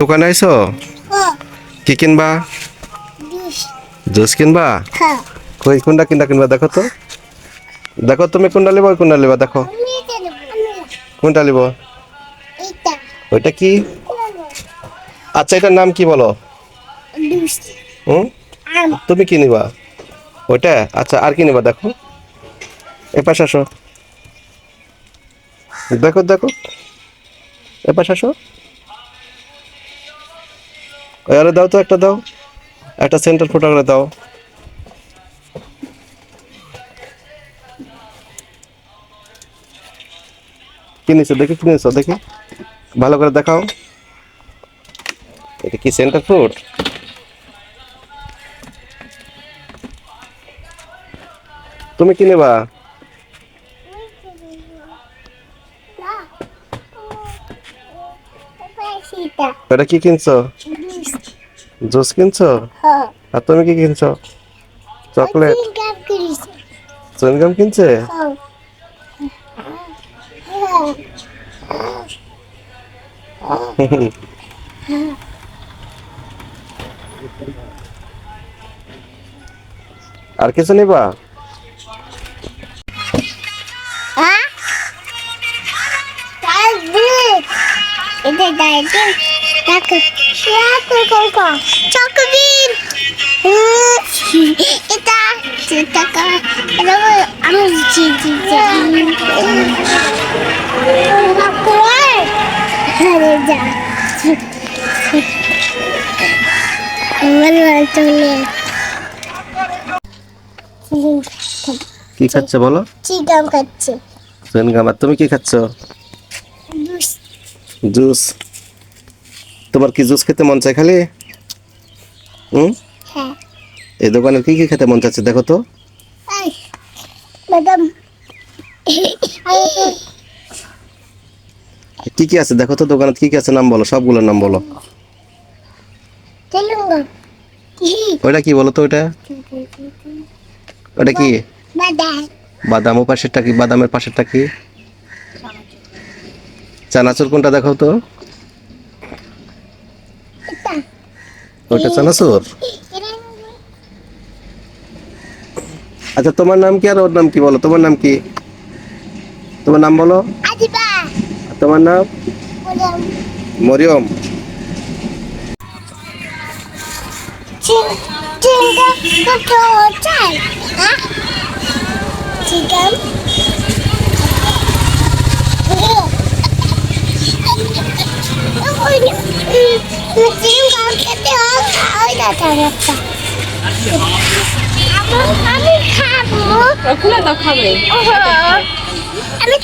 দোকানে আইছো? কি কিনবা? জুস কিনবা? কই কোনটা কিনবা দেখো তো। দেখো তুমি কোনটা লিবা কোনটা লিবা দেখো। কোনটা লিব? ওইটা কি? আচ্ছা এটার নাম কি বলো? হুম? তুমি কি নিবা? ওইটা? আচ্ছা আর কি নিবা দেখো। এপাশ আসো। দেখো দেখো। এপাশ আসো। আরে দাও তো একটা দাও। একটা সেন্টার ফোটা করে দাও। কি নিছো দেখি কি নিছো দেখি। ভালো করে দেখাও। এটা কি সেন্টার ফুড? তুমি কি নেবা? এটা কি কিনছো? জুস কিনছো? আর তুমি কি কিনছো? চকলেট? চুইংগাম কিনছে? আর কিছু নিবা? এটা ডাইটে টাকা টাকা চকবিন এটা টাকা আমি চিজি আরে যা চলে কি খাচ্ছে বলো? চিকেন খাচ্ছে চুইংগাম। আর তুমি কি খাচ্ছ? জুস। তোমার কি জুস খেতে মন চায় খালি? হ্যাঁ এই দোকানে কি কি খেতে মন চাচ্ছে দেখো তো। ম্যাডাম কি কি আছে দেখো তো দোকানে কি কি আছে নাম বলো, সবগুলোর নাম বলো। চলুন ওইটা কি বলো তো ওইটা? ওটা কি? বাদাম বাদাম। ও পাশেরটা কি? বাদামের পাশেরটা কি? চানাচুর কোনটা দেখো তো। ওইটা চানাচুর। আচ্ছা তোমার নাম কি আর ওর নাম কি বলো? তোমার নাম কি? তোমার নাম বলো। আজিবা তোমার নাম? ম্যাডাম মরিয়ম। চিংগা কত চাই হ্যাঁ চিকেন চিংগা খেতে হয় না একটা আমি খাবো খুলে দাও খাবে আমি